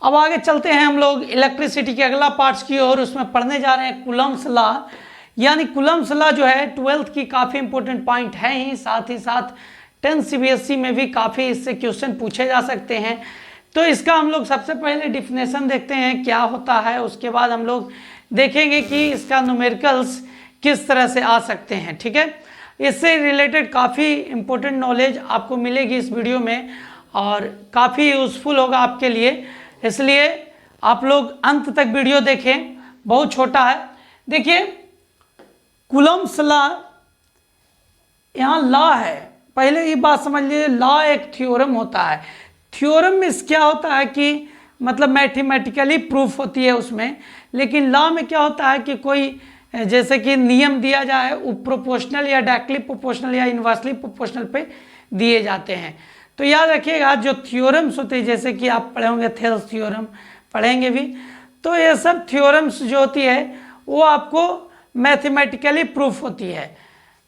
अब आगे चलते हैं हम लोग इलेक्ट्रिसिटी के अगला पार्ट्स की ओर। उसमें पढ़ने जा रहे हैं कूलम्ब्स लॉ। यानी कूलम्ब्स लॉ जो है 12th की काफ़ी इंपॉर्टेंट पॉइंट है ही साथ 10th CBSE में भी काफ़ी इससे क्वेश्चन पूछे जा सकते हैं। तो इसका हम लोग सबसे पहले डिफिनेशन देखते हैं क्या होता है, उसके बाद हम लोग देखेंगे कि इसका न्यूमेरिकल्स किस तरह से आ सकते हैं। ठीक है, इससे रिलेटेड काफ़ी इंपॉर्टेंट नॉलेज आपको मिलेगी इस वीडियो में और काफ़ी यूज़फुल होगा आपके लिए, इसलिए आप लोग अंत तक वीडियो देखें, बहुत छोटा है। देखिए कूलम्ब्स लॉ, यहाँ लॉ है, पहले ये बात समझ लीजिए, लॉ एक थ्योरम होता है। थ्योरम में क्या होता है कि मतलब मैथमेटिकली प्रूफ होती है उसमें, लेकिन लॉ में क्या होता है कि कोई जैसे कि नियम दिया जाए वो प्रोपोर्शनल या डायरेक्टली प्रोपोर्शनल या इनवर्सली प्रोपोर्शनल पे दिए जाते हैं। तो याद रखिएगा जो थ्योरम्स होते हैं, जैसे कि आप पढ़े होंगे थेल्स थ्योरम पढ़ेंगे भी, तो ये सब थ्योरम्स जो होती है वो आपको मैथमेटिकली प्रूफ होती है।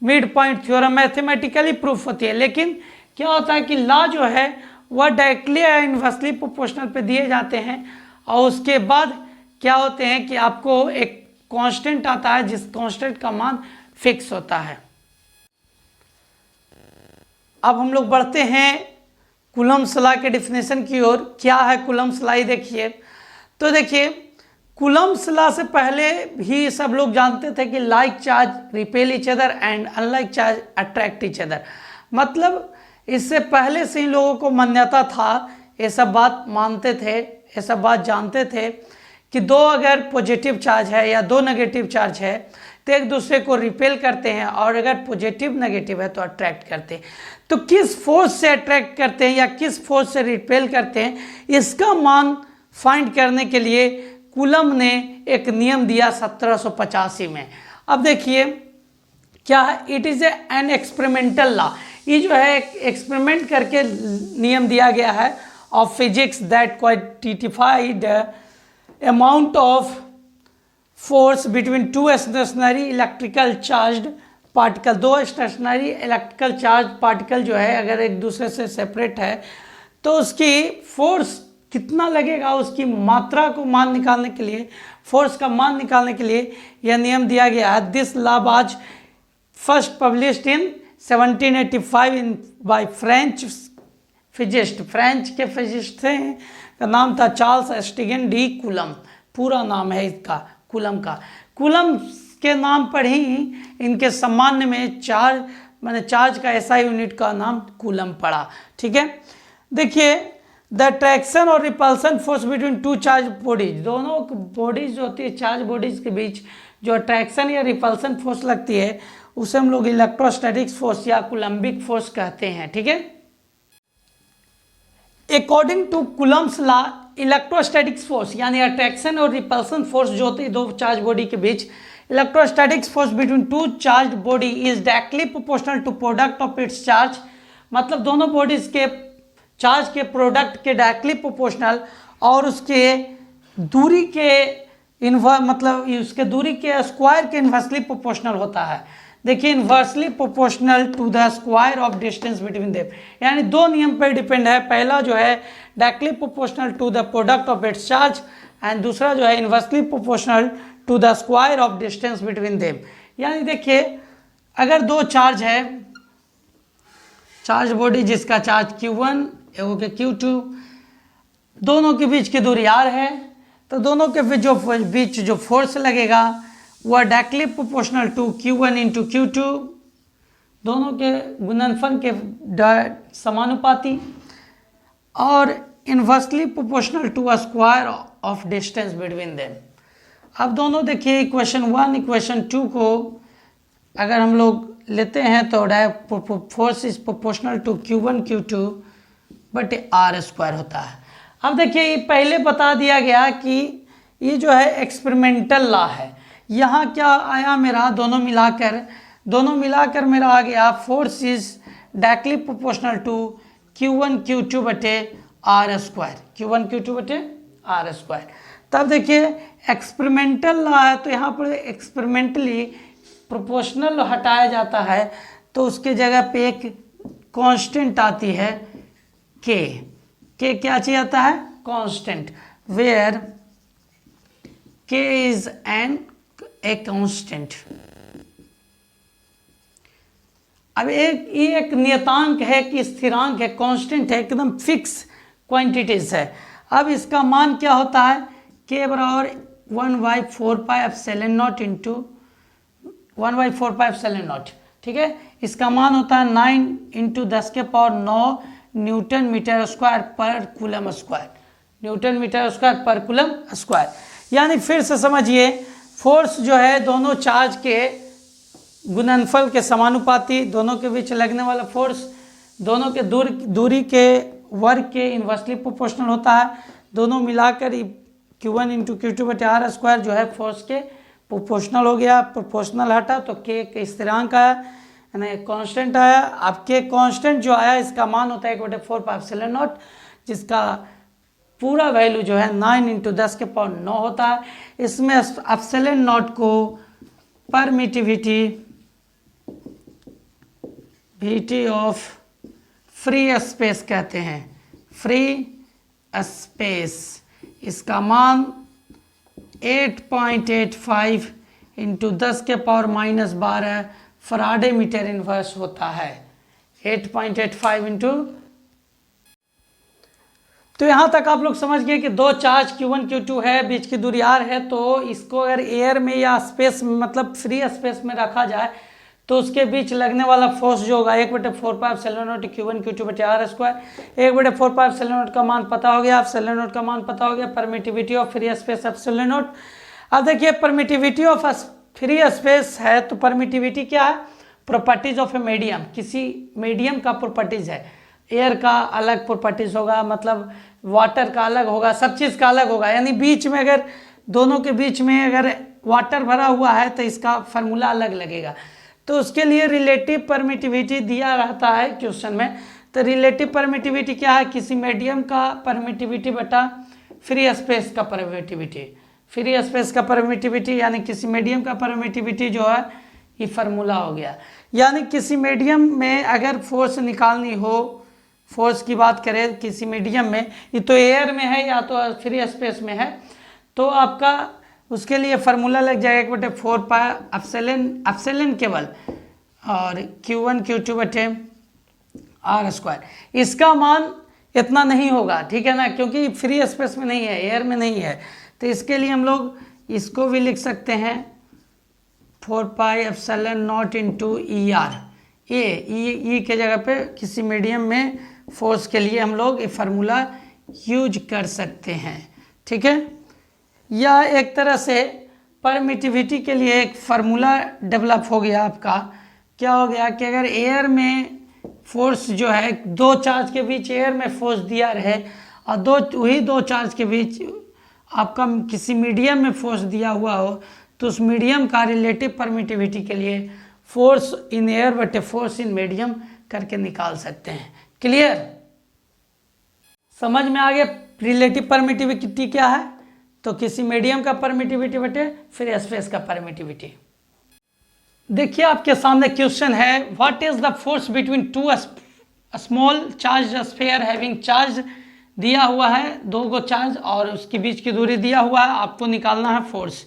Mid point theorem mathematically proof होती है, लेकिन क्या होता है कि लॉ जो है वह डायरेक्टली या इनवर्सली प्रोपोर्शनल पे दिए जाते हैं और उसके बाद क्या होते हैं कि आपको एक कांस्टेंट आता है जिस कांस्टेंट का मान फिक्स होता है। अब हम लोग बढ़ते हैं कूलम्ब्स लॉ के डिफिनेशन की ओर। क्या है कूलम्ब्स लॉ, देखिए। तो देखिए कूलम्ब्स लॉ से पहले भी सब लोग जानते थे कि like charge repel each other and unlike charge attract each other. मतलब इससे पहले से ही लोगों को मान्यता था, ये सब बात मानते थे, ये सब बात जानते थे कि दो अगर पॉजिटिव चार्ज है या दो नेगेटिव चार्ज है तो एक दूसरे को रिपेल करते हैं और अगर पॉजिटिव नेगेटिव है तो अट्रैक्ट करते हैं। तो किस फोर्स से अट्रैक्ट करते हैं या किस फोर्स से रिपेल करते हैं, इसका मान फाइंड करने के लिए कूलम्ब ने एक नियम दिया 1785 में। अब देखिए क्या है, it is an experimental law. ये जो है एक्सपेरिमेंट करके नियम दिया गया है of physics that quantified amount of force between two stationary electrical charged particle। दो स्टेशनरी इलेक्ट्रिकल चार्ज पार्टिकल जो है अगर एक दूसरे से सेपरेट है तो उसकी फोर्स कितना लगेगा, उसकी मात्रा को मान निकालने के लिए, फोर्स का मान निकालने के लिए यह नियम दिया गया है। This law was first published in 1785 in by French physicist. French के फिजिस्ट थे, का नाम था चार्ल्स एस्टिगन डी कूलम्ब, पूरा नाम है इसका कूलम्ब का। कूलम्ब के नाम पर ही इनके सम्मान में चार्ज माने चार्ज का ऐसा यूनिट का नाम कूलम्ब पड़ा। ठीक है, देखिए द अट्रैक्शन और repulsion force between two charge bodies, दोनों बॉडीज जो होती है चार्ज बॉडीज के बीच जो अट्रैक्शन या रिपल्सन फोर्स लगती है उसे हम लोग इलेक्ट्रोस्टैटिक्स फोर्स या कूलम्बिक फोर्स कहते हैं। ठीक है, according to Coulomb's law electrostatics force यानी अट्रैक्शन और रिपल्सन फोर्स जो होती है दो चार्ज बॉडी के बीच, electrostatics force between two charge body is directly proportional to product of its charge. मतलब दोनों बॉडीज के चार्ज के प्रोडक्ट के डायरेक्टली प्रोपोर्शनल और उसके दूरी के मतलब उसके दूरी के स्क्वायर के इन्वर्सली प्रोपोर्शनल होता है। देखिए inversely proportional to the square of distance between them, यानी दो नियम पर डिपेंड है। पहला जो है directly proportional to the product of its charge and दूसरा जो है inversely proportional to the square of distance between them. यानी देखिए अगर दो चार्ज है, चार्ज बॉडी जिसका चार्ज Q1 एगो के Q2, दोनों के बीच की दूरी R है, तो दोनों के बीच जो फोर्स लगेगा वह directly proportional to Q1 into Q2, दोनों के गुणनफल के समानुपाती और inversely proportional to a square of distance between them. अब दोनों देखिए इक्वेशन 1 इक्वेशन 2 को अगर हम लोग लेते हैं तो force is proportional to Q1 Q2 but R square होता है। अब देखिए ये पहले बता दिया गया कि ये जो है एक्सपेरिमेंटल लॉ है। यहाँ क्या आया मेरा, दोनों मिलाकर मेरा आ गया force is directly proportional to Q1 Q2 बटे R स्क्वायर, Q1 Q2 बटे R स्क्वायर। तब देखिए एक्सपेरिमेंटल लॉ है तो यहाँ पर एक्सपेरिमेंटली प्रोपोर्शनल हटाया जाता है तो उसके जगह पे एक कांस्टेंट आती है K क्या चीज आता है, constant. Where k is an a constant. अब ये एक नियतांक है कि स्थिरांक है, कांस्टेंट है, एकदम फिक्स क्वांटिटीज है। अब इसका मान क्या होता है, k बराबर 1/4πε0 इंटू 1/4πε0, ठीक है। इसका मान होता है 9 × 10⁹ न्यूटन मीटर स्क्वायर पर coulomb square, newton metre square पर कूलम स्क्वायर। यानी फिर से समझिए, फोर्स जो है दोनों चार्ज के गुणनफल के समानुपाती, दोनों के बीच लगने वाला फोर्स दोनों के दूरी के वर्ग के इन्वर्सली प्रोपोर्शनल होता है। दोनों मिलाकर Q1 × Q2/r² जो है फोर्स के प्रोपोर्शनल हो गया। प्रोपोर्शनल हटा तो k के स्थिरांक आया, यानी कांस्टेंट आया। अब k कांस्टेंट जो आया इसका मान होता है 1/4πε0, जिसका पूरा वैल्यू जो है 9 × 10⁹ होता है। इसमें ε0 को permittivity VT of free space कहते हैं, फ्री स्पेस। इसका मान 8.85 × 10⁻⁻12 फराडे मीटर इनवर्स होता है। 8.85 इंटू, तो यहाँ तक आप लोग समझ गए कि दो चार्ज Q1 Q2 है, बीच की दूरी r है। तो इसको अगर एयर में या स्पेस में, मतलब फ्री स्पेस में रखा जाए तो उसके बीच लगने वाला फोर्स जो होगा 1/4πε0 Q1 Q2/r²। 1/4πε0 का मान पता हो गया, ε0 का मान पता हो गया, परमिटिविटी ऑफ फ्री स्पेस ε0। अब देखिए परमिटिविटी ऑफ फ्री स्पेस है तो परमिटिविटी क्या है, प्रॉपर्टीज ऑफ ए मीडियम। किसी मीडियम का प्रॉपर्टीज है, एयर का अलग प्रॉपर्टीज होगा, मतलब वाटर का अलग होगा, सब चीज़ का अलग होगा। यानी बीच में अगर दोनों के बीच में अगर वाटर भरा हुआ है तो इसका फार्मूला अलग लगेगा। तो उसके लिए रिलेटिव परमिटिविटी दिया रहता है क्वेश्चन में। तो रिलेटिव परमिटिविटी क्या है, किसी मीडियम का परमिटिविटी बटा फ्री स्पेस का परमिटिविटी। फ्री स्पेस का परमिटिविटी यानी किसी मीडियम का परमिटिविटी जो है ये फार्मूला हो गया। यानी किसी मीडियम में अगर फोर्स निकालनी हो, फोर्स की बात करें किसी मीडियम में, ये तो एयर में है या तो फ्री स्पेस में है, तो आपका उसके लिए फार्मूला लग जाएगा 1/4πε केवल और Q1 Q2/r²। इसका मान इतना नहीं होगा, ठीक है ना, क्योंकि फ्री स्पेस में नहीं है, एयर में नहीं है। तो इसके लिए हम लोग इसको भी लिख सकते हैं 4πε0 इंटू ER। ई के जगह पे किसी मीडियम में फोर्स के लिए हम लोग ये फार्मूला यूज कर सकते हैं, ठीक है। या एक तरह से परमिटिविटी के लिए एक फार्मूला डेवलप हो गया आपका। क्या हो गया कि अगर एयर में फोर्स जो है, दो चार्ज के बीच एयर में फोर्स दिया रहे और वही दो चार्ज के बीच आपका किसी मीडियम में फोर्स दिया हुआ हो, तो उस मीडियम का रिलेटिव परमिटिविटी के लिए फोर्स इन एयर बटे फोर्स इन मीडियम करके निकाल सकते हैं। क्लियर, समझ में आ गया रिलेटिव परमिटिविटी क्या है। तो किसी मीडियम का परमिटिविटी बटे फ्री स्पेस का परमिटिविटी। देखिए आपके सामने क्वेश्चन है, what is the force between to small charge sphere having charge. दिया हुआ है दो गो चार्ज और उसके बीच की दूरी दिया हुआ है, आपको निकालना है फोर्स।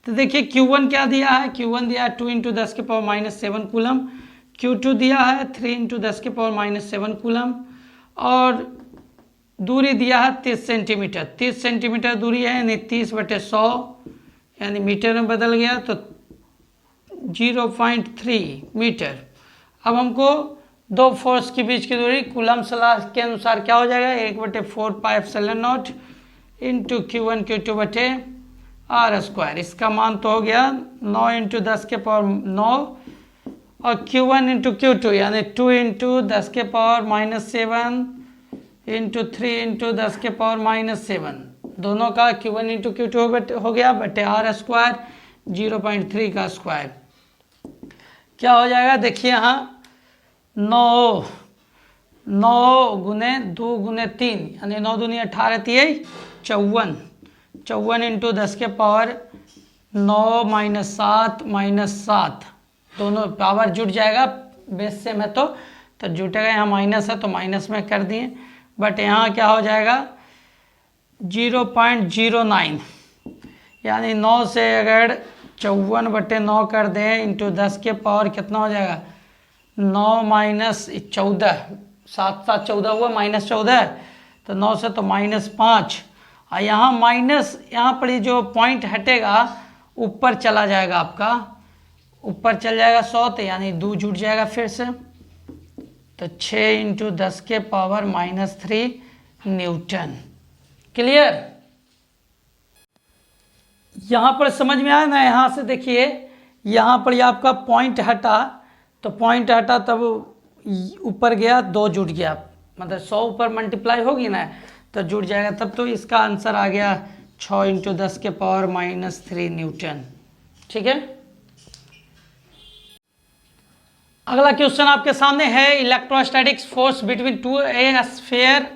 तो देखिए Q1 क्या दिया है, Q1 दिया है 2 × 10⁻⁻7 कूलम, Q2 दिया है 3 × 10⁻⁻7 कूलम और दूरी दिया है 30 सेंटीमीटर। 30 सेंटीमीटर दूरी है, यानी 30/100 यानी मीटर में बदल गया तो 0.3 मीटर। अब हमको दो फोर्स के बीच की दूरी कूलम्ब लॉ के अनुसार क्या हो जाएगा, 1/4πε0 इंटू Q1 Q2/r²। इसका मान तो हो गया 9 × 10⁻9 और Q1 इंटू Q2 यानी 2 × 10⁻⁻7 इंटू 3 × 10⁻⁻7, दोनों का Q1 इंटू Q2 हो गया बटे r², 0.3 का स्क्वायर। क्या हो जाएगा, देखिए यहाँ 9 गुने 2 गुने 3 यानी 9 दूनी 18 3 54, 54 इंटू 10⁻9 -7 दोनों पावर जुट जाएगा, बेस से में तो जुटेगा, यहाँ माइनस है तो माइनस में कर दिए, बट यहाँ क्या हो जाएगा 0.09, यानी 9 से अगर 54/9 कर दें इंटू 10 के पावर कितना हो जाएगा, 9 माइनस 14, 7 7 14 हुआ, -14, तो 9 से तो -5, और यहाँ माइनस, यहाँ पर ये जो पॉइंट हटेगा ऊपर चला जाएगा, आपका ऊपर चल जाएगा 100, तो यानी 2 जुड़ जाएगा फिर से, तो 6 इंटू 10 के पावर -3 न्यूटन। क्लियर? यहाँ पर समझ में आया ना? यहाँ से देखिए, यहाँ पर ये आपका पॉइंट हटा, तो पॉइंट हटा तब ऊपर गया, 2 जुड़ गया, मतलब 100 ऊपर मल्टीप्लाई होगी ना तो जुड़ जाएगा, तब तो इसका आंसर आ गया 6 इंटू 10 के पावर -3 न्यूटन। ठीक है, अगला क्वेश्चन आपके सामने है, electrostatics force between two a sphere,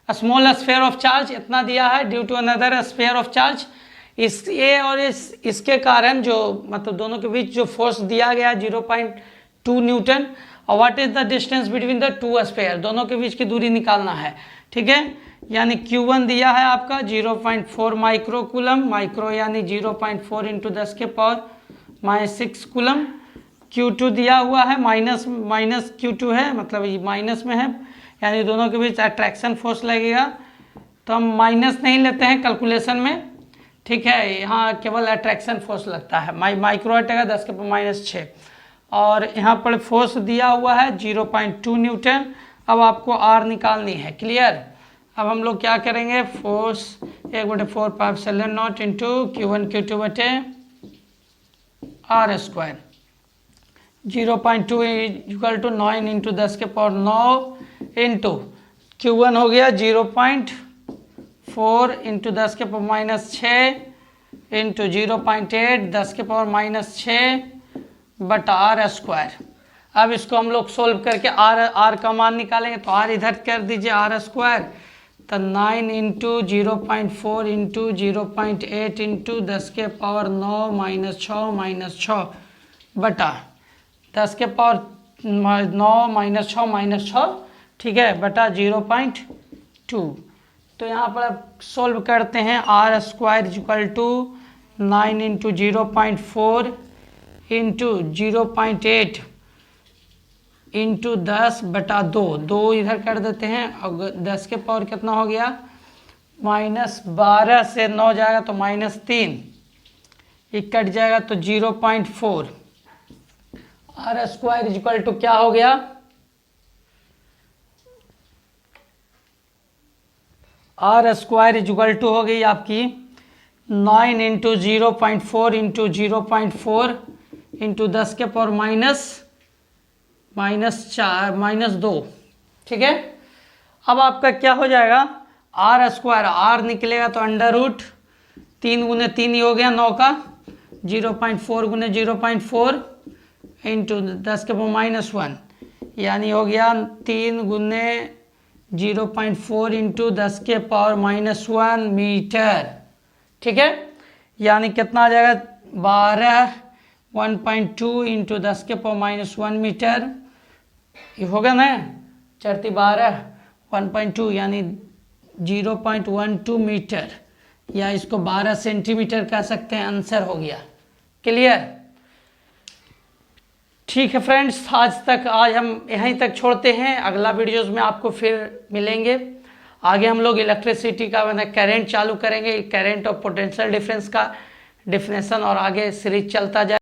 small sphere of charge, इतना दिया है, due to another sphere of charge. इस ए और इसके कारण जो, मतलब दोनों के बीच जो फोर्स दिया गया 0.2 न्यूटन, और what is the distance between the two sphere, दोनों के बीच की दूरी निकालना है। ठीक है, यानी Q1 दिया है आपका 0.4 माइक्रो कूलम, माइक्रो यानी 0.4 इंटू 10 के पावर -6 कूलम। Q2 दिया हुआ है माइनस Q2 है, मतलब ये माइनस में है, यानी दोनों के बीच अट्रैक्शन फोर्स लगेगा, तो हम माइनस नहीं लेते हैं कैलकुलेशन में। ठीक है, यहाँ केवल अट्रैक्शन फोर्स लगता है, माइक्रो हटेगा 10 के पावर -6, और यहाँ पर फोर्स दिया हुआ है 0.2 न्यूटन। अब आपको R निकालनी है। क्लियर? अब हम लोग क्या करेंगे, फोर्स 1/4πε0 इंटू Q1 Q2 बटे R square, 0.2 equal to 9 into 10 के पावर 9 इंटू Q1 हो गया 0.4 इंटू 10 के पावर -6 इंटू 0.8 10 के पावर -6 बटा R स्क्वायर। अब इसको हम लोग सोल्व करके R का मान निकालेंगे, तो R इधर कर दीजिए R स्क्वायर, तो 9 इंटू 0.4 इंटू 0.8 इंटू 10 के पावर 9 -6 बटा 10 के पावर 9 -6 ठीक है, बटा 0.2। तो यहाँ पर आप सोल्व करते हैं, R square equal to 9 into 0.4 into 0.8 into 10 बटा 2 इधर कर देते हैं, और 10 के पावर कितना हो गया, -12 से 9 जाएगा तो -3, ये कट जाएगा तो 0.4। R स्क्वायर इक्वल टू क्या हो गया, R स्क्वायर इक्वल टू हो गई आपकी 9 इंटू 0.4 इंटू 0.4 इंटू 10 के पावर -2। ठीक है, अब आपका क्या हो जाएगा, R स्क्वायर, R निकलेगा तो √ 3 गुने 3 ही हो गया 9 का, 0.4 गुने 0.4 इंटू 10 के पावर -1, यानी हो गया 3 गुने 0.4 इंटू 10 के पावर -1 मीटर। ठीक है, यानी कितना आ जाएगा, 1.2 इंटू 10 के पावर -1 मीटर, ये होगा ना, 4×12 1.2 यानी 0.12 मीटर, या इसको 12 सेंटीमीटर कह सकते हैं, आंसर हो गया। क्लियर? ठीक है फ्रेंड्स, आज हम यहीं तक छोड़ते हैं, अगला वीडियोस में आपको फिर मिलेंगे। आगे हम लोग इलेक्ट्रिसिटी का करंट चालू करेंगे, करंट और पोटेंशियल डिफरेंस का डिफिनेशन, और आगे सीरीज चलता जाए।